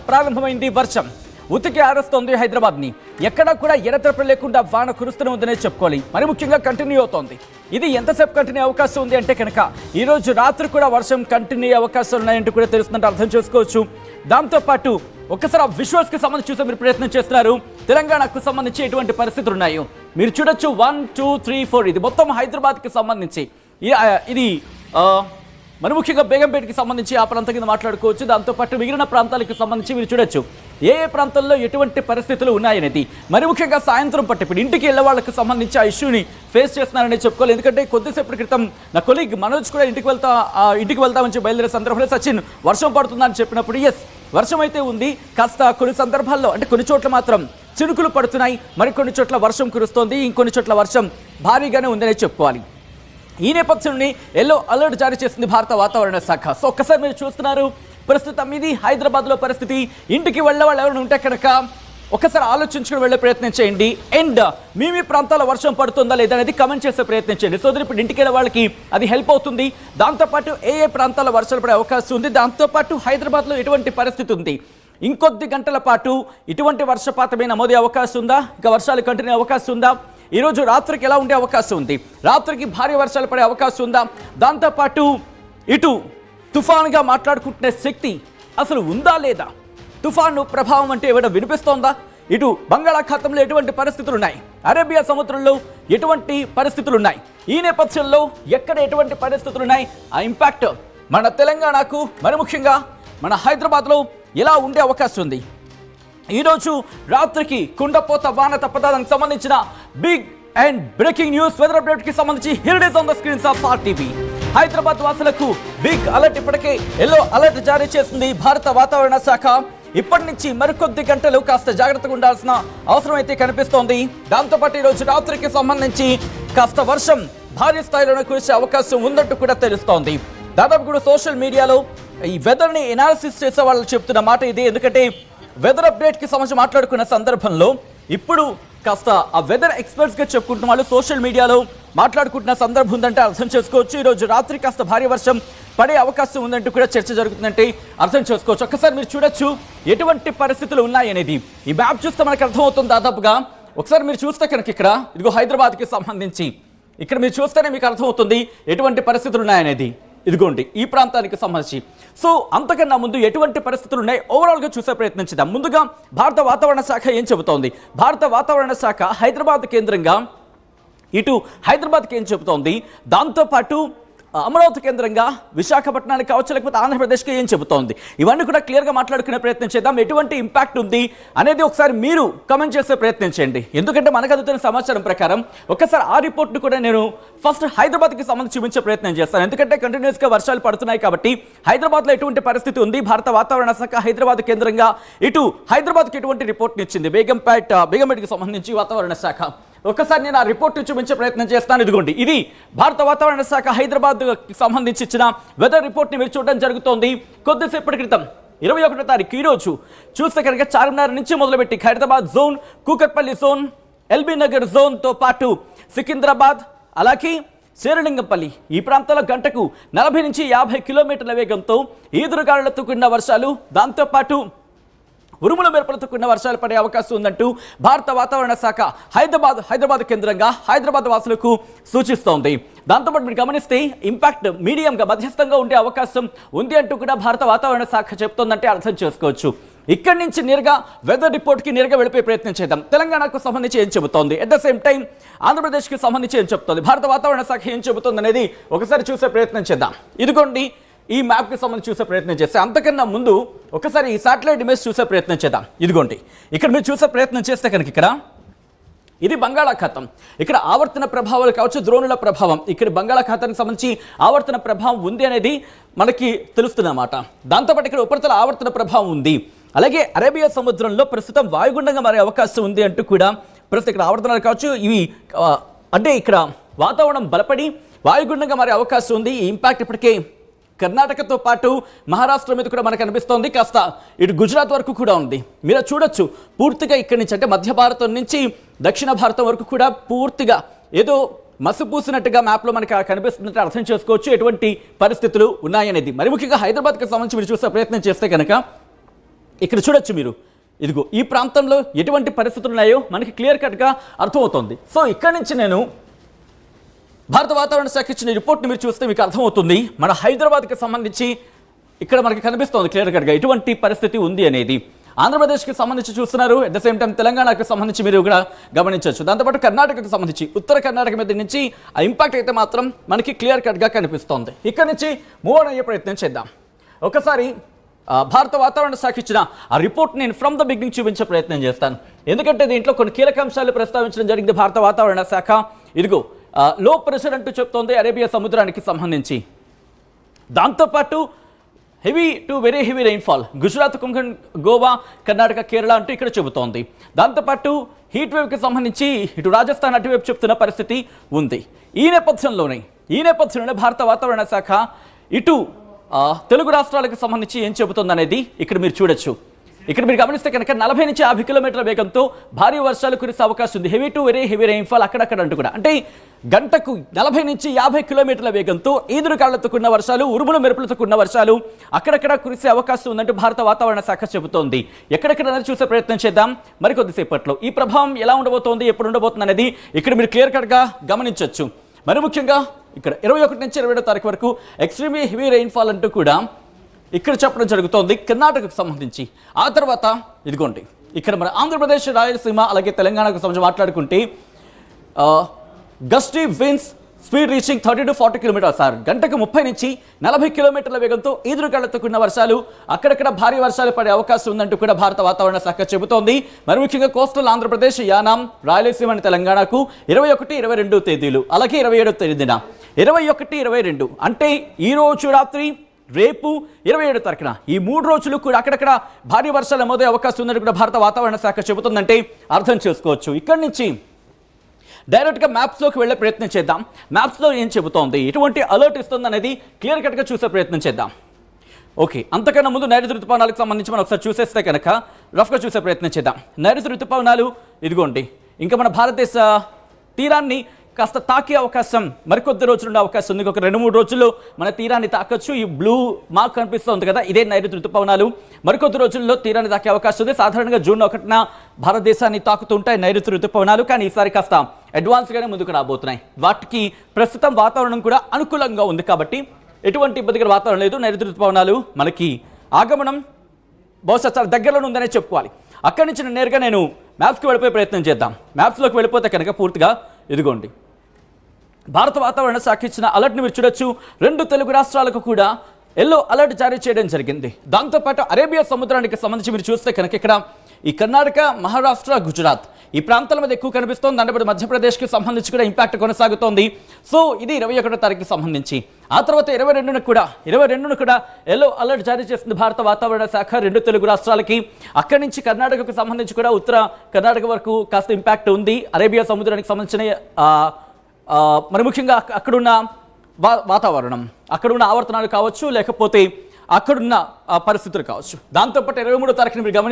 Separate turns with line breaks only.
ప్రారంభమైంది వర్షం ఉతికి ఆరేస్తోంది హైదరాబాద్ ని. ఎక్కడా కూడా ఎడతెరపి లేకుండా వాన కురుస్తూనే ఉందనే చెప్పుకోవాలి. మరి ముఖ్యంగా కంటిన్యూ అవుతోంది. ఇది ఎంతసేపు కంటిన్యూ అవకాశం ఉంది అంటే కనుక ఈ రోజు రాత్రి కూడా వర్షం కంటిన్యూ అవకాశాలు ఉన్నాయంటూ కూడా తెలుస్తుందంటే అర్థం చేసుకోవచ్చు. దాంతో పాటు ఒక్కసారి ఆ విజువల్స్ కి సంబంధించి చూసే మీరు ప్రయత్నం చేస్తున్నారు. తెలంగాణకు సంబంధించి ఎటువంటి పరిస్థితులు ఉన్నాయో మీరు చూడొచ్చు. 1 2 3 4 ఇది మొత్తం హైదరాబాద్ కి సంబంధించి ఇది మరి ముఖ్యంగా బేగంపేటకి సంబంధించి ఆ ప్రాంతం కింద మాట్లాడుకోవచ్చు. దాంతోపాటు మిగిలిన ప్రాంతాలకు సంబంధించి మీరు చూడొచ్చు ఏ ప్రాంతాల్లో ఎటువంటి పరిస్థితులు ఉన్నాయనేది. మరి ముఖ్యంగా సాయంత్రం పట్టి ఇప్పుడు ఇంటికి వెళ్ళే వాళ్ళకి సంబంధించి ఆ ఇష్యూని ఫేస్ చేస్తున్నారని చెప్పుకోవాలి. ఎందుకంటే కొద్దిసేపటి క్రితం నా కొలీగ్ మనోజ్ కూడా ఇంటికి వెళ్తామని బయలుదేరే సందర్భంలో సచిన్ వర్షం పడుతుందని చెప్పినప్పుడు ఎస్ వర్షం అయితే ఉంది. కాస్త కొన్ని సందర్భాల్లో అంటే కొన్ని చోట్ల మాత్రం చినుకులు పడుతున్నాయి, మరికొన్ని చోట్ల వర్షం కురుస్తోంది, ఇంకొన్ని చోట్ల వర్షం భారీగానే ఉందనే చెప్పుకోవాలి. ఈ నేపథ్యంలో ఎల్లో అలర్ట్ జారీ చేసింది భారత వాతావరణ శాఖ. సో ఒక్కసారి మీరు చూస్తున్నారు ప్రస్తుతం ఇది హైదరాబాద్లో పరిస్థితి. ఇంటికి వెళ్ళే వాళ్ళు ఎవరైనా ఉంటే కనుక ఒకసారి ఆలోచించుకుని వెళ్ళే ప్రయత్నం చేయండి. అండ్ మీ ప్రాంతాల్లో వర్షం పడుతుందా లేదా అనేది కమెంట్ చేసే ప్రయత్నం చేయండి. సో ఇప్పుడు ఇంటికి వెళ్ళే వాళ్ళకి అది హెల్ప్ అవుతుంది. దాంతోపాటు ఏ ప్రాంతాల్లో వర్షాలు పడే అవకాశం ఉంది, దాంతోపాటు హైదరాబాద్లో ఎటువంటి పరిస్థితి ఉంది, ఇంకొద్ది గంటల పాటు ఇటువంటి వర్షపాతమే నమోదే అవకాశం ఉందా, ఇక వర్షాలు కంటిన్యూ అవకాశం ఉందా, ఈరోజు రాత్రికి ఎలా ఉండే అవకాశం ఉంది, రాత్రికి భారీ వర్షాలు పడే అవకాశం ఉందా, దాంతోపాటు ఇటు తుఫాన్గా మాట్లాడుకుంటున్న శక్తి అసలు ఉందా లేదా, తుఫాను ప్రభావం అంటే ఏమైనా వినిపిస్తోందా, ఇటు బంగాళాఖాతంలో ఎటువంటి పరిస్థితులు ఉన్నాయి, అరేబియా సముద్రంలో ఎటువంటి పరిస్థితులు ఉన్నాయి, ఈ నేపథ్యంలో ఎక్కడ ఎటువంటి పరిస్థితులు ఉన్నాయి, ఆ ఇంపాక్ట్ మన తెలంగాణకు మరి ముఖ్యంగా మన హైదరాబాద్లో ఎలా ఉండే అవకాశం ఉంది. ఈరోజు రాత్రికి కుండపోత వాన తప్పదానికి సంబంధించిన big and breaking news weather update కి సంబంధించి here it is on the screens of RTV. Hyderabad వాసులకు బిగ్ అలర్ట్, ఇప్పటికే ఎల్లో అలర్ట్ జారీ చేసింది భారత వాతావరణ శాఖ. ఇప్పటి నుంచి మరికొద్ది గంటలు కాస్త జాగ్రత్తగా ఉండాల్సిన అవసరం అయితే కనిపిస్తోంది. దాంతోపాటు ఈరోజు రాత్రికి సంబంధించి కాస్త వర్షం భారీ స్థాయిలోనే కురిసే అవకాశం ఉందంటూ కూడా తెలుస్తోంది. దాదాపు కూడా సోషల్ మీడియాలో ఈ వెదర్ని ఎనాలిసిస్ చేసే వాళ్ళు చెప్తున్న మాట ఇది. ఎందుకంటే వెదర్ అప్డేట్కి సంబంధించి మాట్లాడుకున్న సందర్భంలో ఇప్పుడు కాస్త ఆ వెదర్ ఎక్స్పర్ట్స్గా చెప్పుకుంటున్న వాళ్ళు సోషల్ మీడియాలో మాట్లాడుకుంటున్న సందర్భం ఉందంటే అర్థం చేసుకోవచ్చు. ఈరోజు రాత్రి కాస్త భారీ వర్షం పడే అవకాశం ఉందంటూ కూడా చర్చ జరుగుతుందంటే అర్థం చేసుకోవచ్చు. ఒక్కసారి మీరు చూడొచ్చు ఎటువంటి పరిస్థితులు ఉన్నాయనేది. ఈ మ్యాప్ చూస్తే మనకు అర్థమవుతుంది దాదాపుగా. ఒకసారి మీరు చూస్తే కనుక ఇక్కడ ఇదిగో హైదరాబాద్కి సంబంధించి ఇక్కడ మీరు చూస్తేనే మీకు అర్థమవుతుంది ఎటువంటి పరిస్థితులు ఉన్నాయనేది. ఇదిగోండి ఈ ప్రాంతానికి సంబంధించి. సో అంతకన్నా ముందు ఎటువంటి పరిస్థితులు ఉన్నాయి ఓవరాల్గా చూసే ప్రయత్నం చేద్దాం. ముందుగా భారత వాతావరణ శాఖ ఏం చెబుతోంది. భారత వాతావరణ శాఖ హైదరాబాద్ కేంద్రంగా ఇటు హైదరాబాద్కి ఏం చెబుతోంది, దాంతోపాటు అమరావతి కేంద్రంగా విశాఖపట్నానికి కావచ్చు, లేకపోతే ఆంధ్రప్రదేశ్కి ఏం చెబుతోంది, ఇవన్నీ కూడా క్లియర్గా మాట్లాడుకునే ప్రయత్నం చేద్దాం. ఎటువంటి ఇంపాక్ట్ ఉంది అనేది ఒకసారి మీరు కమెంట్ చేసే ప్రయత్నం చేయండి. ఎందుకంటే మనకు అందుతున్న సమాచారం ప్రకారం ఒకసారి ఆ రిపోర్ట్ను కూడా నేను ఫస్ట్ హైదరాబాద్కి సంబంధించి చూపించే ప్రయత్నం చేస్తాను. ఎందుకంటే కంటిన్యూస్గా వర్షాలు పడుతున్నాయి కాబట్టి హైదరాబాద్లో ఎటువంటి పరిస్థితి ఉంది, భారత వాతావరణ శాఖ హైదరాబాద్ కేంద్రంగా ఇటు హైదరాబాద్కి ఎటువంటి రిపోర్ట్ని ఇచ్చింది బేగంపేటకి సంబంధించి వాతావరణ శాఖ. ఒకసారి నేను ఆ రిపోర్ట్ చూపించే ప్రయత్నం చేస్తాను. ఇదిగోండి ఇది భారత వాతావరణ శాఖ హైదరాబాద్కి సంబంధించి ఇచ్చిన వెదర్ రిపోర్ట్ని మీరు చూడడం జరుగుతోంది. కొద్దిసేపటి క్రితం 21వ తారీఖు ఈరోజు చూస్తే కనుక చార్మినార్ నుంచి మొదలుపెట్టి Khairatabad zone, Kukatpally zone, LB Nagar జోన్తో పాటు సికింద్రాబాద్, అలాగే శేరలింగంపల్లి ఈ ప్రాంతాల్లో గంటకు 40 నుంచి 50 కిలోమీటర్ల వేగంతో ఈదురుగాలులతో కూడిన వర్షాలు, దాంతోపాటు ఉరుముల మెరుపులతో కూడిన వర్షాలు పడే అవకాశం ఉందంటూ భారత వాతావరణ శాఖ హైదరాబాద్ కేంద్రంగా హైదరాబాద్ వాసులకు సూచిస్తోంది. దాంతోపాటు మీరు గమనిస్తే ఇంపాక్ట్ మీడియంగా మధ్యస్థంగా ఉండే అవకాశం ఉంది అంటూ కూడా భారత వాతావరణ శాఖ చెప్తోందంటే అర్థం చేసుకోవచ్చు. ఇక్కడి నుంచి నేరుగా వెదర్ రిపోర్ట్కి నేరుగా వెళ్ళిపోయే ప్రయత్నం చేద్దాం. తెలంగాణకు సంబంధించి ఏం చెబుతోంది, అట్ ద సేమ్ టైం ఆంధ్రప్రదేశ్కి సంబంధించి ఏం చెబుతోంది, భారత వాతావరణ శాఖ ఏం చెబుతోంది అనేది ఒకసారి చూసే ప్రయత్నం చేద్దాం. ఇదిగోండి ఈ మ్యాప్కి సంబంధించి చూసే ప్రయత్నం చేస్తే అంతకన్నా ముందు ఒకసారి ఈ శాటిలైట్ ఇమేజ్ చూసే ప్రయత్నం చేద్దాం. ఇదిగోండి ఇక్కడ మీరు చూసే ప్రయత్నం చేస్తే కనుక ఇక్కడ ఇది బంగాళాఖాతం, ఇక్కడ ఆవర్తన ప్రభావాలు కావచ్చు, ద్రోణుల ప్రభావం, ఇక్కడ బంగాళాఖాతానికి సంబంధించి ఆవర్తన ప్రభావం ఉంది అనేది మనకి తెలుస్తున్నమాట. దాంతోపాటు ఇక్కడ ఉపరితల ఆవర్తన ప్రభావం ఉంది. అలాగే అరేబియా సముద్రంలో ప్రస్తుతం వాయుగుండంగా మారే అవకాశం ఉంది అంటూ కూడా ప్రస్తుతం ఇక్కడ ఆవర్తనాలు కావచ్చు, ఇవి అంటే ఇక్కడ వాతావరణం బలపడి వాయుగుండంగా మారే అవకాశం ఉంది. ఈ ఇంపాక్ట్ ఇప్పటికే కర్ణాటకతో పాటు మహారాష్ట్ర మీద కూడా మనకు అనిపిస్తోంది, కాస్త ఇటు గుజరాత్ వరకు కూడా ఉంది. మీరు చూడొచ్చు పూర్తిగా ఇక్కడి నుంచి అంటే మధ్య భారతం నుంచి దక్షిణ భారతం వరకు కూడా పూర్తిగా ఏదో మసిపూసినట్టుగా మ్యాప్లో మనకు కనిపిస్తున్నట్టు అర్థం చేసుకోవచ్చు ఎటువంటి పరిస్థితులు ఉన్నాయనేది. మరి ముఖ్యంగా హైదరాబాద్కి సంబంధించి మీరు చూసే ప్రయత్నం చేస్తే కనుక ఇక్కడ చూడొచ్చు మీరు, ఇదిగో ఈ ప్రాంతంలో ఎటువంటి పరిస్థితులు ఉన్నాయో మనకి క్లియర్ కట్గా అర్థమవుతుంది. సో ఇక్కడి నుంచి నేను భారత వాతావరణ శాఖ ఇచ్చిన రిపోర్ట్ని మీరు చూస్తే మీకు అర్థమవుతుంది. మన హైదరాబాద్కి సంబంధించి ఇక్కడ మనకి కనిపిస్తోంది క్లియర్ కట్గా ఎటువంటి పరిస్థితి ఉంది అనేది. ఆంధ్రప్రదేశ్కి సంబంధించి చూస్తున్నారు, అట్ ద సేమ్ టైం తెలంగాణకు సంబంధించి మీరు కూడా గమనించవచ్చు. దాంతోపాటు కర్ణాటకకు సంబంధించి ఉత్తర కర్ణాటక మీద నుంచి ఆ ఇంపాక్ట్ అయితే మాత్రం మనకి క్లియర్ కట్గా కనిపిస్తోంది. ఇక్కడ నుంచి మూవ్ ఆన్ అయ్యే ప్రయత్నం చేద్దాం. ఒకసారి భారత వాతావరణ శాఖ ఇచ్చిన ఆ రిపోర్ట్ నేను ఫ్రమ్ ద బిగినింగ్ చూపించే ప్రయత్నం చేస్తాను. ఎందుకంటే దీంట్లో కొన్ని కీలక అంశాలు ప్రస్తావించడం జరిగింది భారత వాతావరణ శాఖ. ఇదిగో లో ప్రెషర్ అంటూ చెప్తోంది అరేబియా సముద్రానికి సంబంధించి. దాంతోపాటు heavy to very heavy rainfall Gujarat, Konkan, Goa, Karnataka, Kerala అంటూ ఇక్కడ చెబుతోంది. దాంతోపాటు హీట్ వేవ్కి సంబంధించి ఇటు రాజస్థాన్ అటువైపు చెప్తున్న పరిస్థితి ఉంది. ఈ నేపథ్యంలోనే భారత వాతావరణ శాఖ ఇటు తెలుగు రాష్ట్రాలకు సంబంధించి ఏం చెబుతుందనేది ఇక్కడ మీరు చూడొచ్చు. ఇక్కడ మీరు గమనిస్తే కనుక 40 నుంచి 50 కిలోమీటర్ల వేగంతో భారీ వర్షాలు కురిసే అవకాశం ఉంది. Heavy to very heavy rainfall అక్కడక్కడ అంటూ కూడా, అంటే గంటకు 40 నుంచి 50 కిలోమీటర్ల వేగంతో ఈదురుగాళ్లతో కూడిన వర్షాలు, ఉరుములు మెరుపులతో కూడిన వర్షాలు అక్కడక్కడ కురిసే అవకాశం ఉందంటూ భారత వాతావరణ శాఖ చెబుతోంది. ఎక్కడెక్కడ చూసే ప్రయత్నం చేద్దాం మరికొద్దిసేపట్లో. ఈ ప్రభావం ఎలా ఉండబోతోంది, ఎప్పుడు ఉండబోతుంది అనేది ఇక్కడ మీరు క్లియర్ కట్గా గమనించవచ్చు. మరి ముఖ్యంగా ఇక్కడ 21 నుంచి 27వ తారీఖు వరకు ఎక్స్ట్రీమ్లీ హెవీ రెయిన్ఫాల్ అంటూ కూడా ఇక్కడ చెప్పడం జరుగుతోంది కర్ణాటకకు సంబంధించి. ఆ తర్వాత ఇదిగోండి ఇక్కడ మన ఆంధ్రప్రదేశ్, రాయలసీమ అలాగే తెలంగాణకు సంబంధించి మాట్లాడుకుంటే gusty winds speed reaching 30 to 40 kilometres sir, గంటకు 30 నుంచి 40 కిలోమీటర్ల వేగంతో ఈదురుగాళ్లతో కూడిన వర్షాలు, అక్కడక్కడ భారీ వర్షాలు పడే అవకాశం ఉందంటూ కూడా భారత వాతావరణ శాఖ చెబుతోంది. మరి ముఖ్యంగా కోస్టల్ ఆంధ్రప్రదేశ్, యానాం, రాయలసీమ, తెలంగాణకు 21, 22 తేదీలు, అలాగే 27వ తేదీన 21, 22 అంటే ఈ రోజు రాత్రి, రేపు 27వ తారీఖున ఈ 3 రోజులు కూడా అక్కడక్కడ భారీ వర్షాలు నమోదయ్యే అవకాశం ఉందని కూడా భారత వాతావరణ శాఖ చెబుతుందంటే అర్థం చేసుకోవచ్చు. ఇక్కడి నుంచి డైరెక్ట్గా మ్యాప్స్లోకి వెళ్ళే ప్రయత్నం చేద్దాం. మ్యాప్స్లో ఏం చెబుతోంది, ఎటువంటి అలర్ట్ ఇస్తుంది అనేది క్లియర్ కట్గా చూసే ప్రయత్నం చేద్దాం. ఓకే, అంతకన్నా ముందు నైరుతి ఋతుపవనాలకు సంబంధించి మనం ఒకసారి చూసేస్తే కనుక రఫ్గా చూసే ప్రయత్నం చేద్దాం. నైరుతి ఋతుపవనాలు ఇదిగోండి ఇంకా మన భారతదేశ తీరాన్ని కాస్త తాకే అవకాశం మరికొద్ది రోజులు ఉండే అవకాశం ఉంది. ఒక 2-3 రోజుల్లో మన తీరాన్ని తాకచ్చు. ఈ బ్లూ మార్క్ కనిపిస్తుంది కదా, ఇదే నైరుతి ఋతుపవనాలు. మరికొద్ది రోజుల్లో తీరాన్ని తాకే అవకాశం ఉంది. సాధారణంగా జూన్ 1న భారతదేశాన్ని తాకుతుంటాయి నైరుతి ఋతుపవనాలు, కానీ ఈసారి కాస్త అడ్వాన్స్గానే ముందుకు రాబోతున్నాయి. వాటికి ప్రస్తుతం వాతావరణం కూడా అనుకూలంగా ఉంది కాబట్టి ఎటువంటి ఇబ్బందికర వాతావరణం లేదు. నైరుతి ఋతుపవనాలు మనకి ఆగమనం బహుశా చాలా దగ్గరలో ఉందనే చెప్పుకోవాలి. అక్కడి నుంచి నేరుగా నేను మ్యాప్స్కి వెళ్ళిపోయే ప్రయత్నం చేద్దాం. మ్యాప్స్లోకి వెళ్ళిపోతే కనుక పూర్తిగా ఇదిగోండి భారత వాతావరణ శాఖ ఇచ్చిన అలర్ట్ని మీరు చూడొచ్చు. 2 తెలుగు రాష్ట్రాలకు కూడా ఎల్లో అలర్ట్ జారీ చేయడం జరిగింది. దాంతోపాటు అరేబియా సముద్రానికి సంబంధించి మీరు చూస్తే కనుక ఇక్కడ ఈ కర్ణాటక, మహారాష్ట్ర, గుజరాత్ ఈ ప్రాంతాల మీద ఎక్కువ కనిపిస్తోంది. దాంట్లో మధ్యప్రదేశ్కి సంబంధించి కూడా ఇంపాక్ట్ కొనసాగుతోంది. సో ఇది 21వ తారీఖుకి సంబంధించి. ఆ తర్వాత 22న కూడా ఎల్లో అలర్ట్ జారీ చేస్తుంది భారత వాతావరణ శాఖ 2 తెలుగు రాష్ట్రాలకి. అక్కడి నుంచి కర్ణాటకకు సంబంధించి కూడా ఉత్తర కర్ణాటక వరకు కాస్త ఇంపాక్ట్ ఉంది. అరేబియా సముద్రానికి సంబంధించిన మరి ముఖ్యంగా అక్కడున్న వాతావరణం, అక్కడున్న ఆవర్తనాలు కావచ్చు, లేకపోతే అక్కడున్న పరిస్థితులు కావచ్చు. దాంతోపాటు 23వ తారీఖున మీరు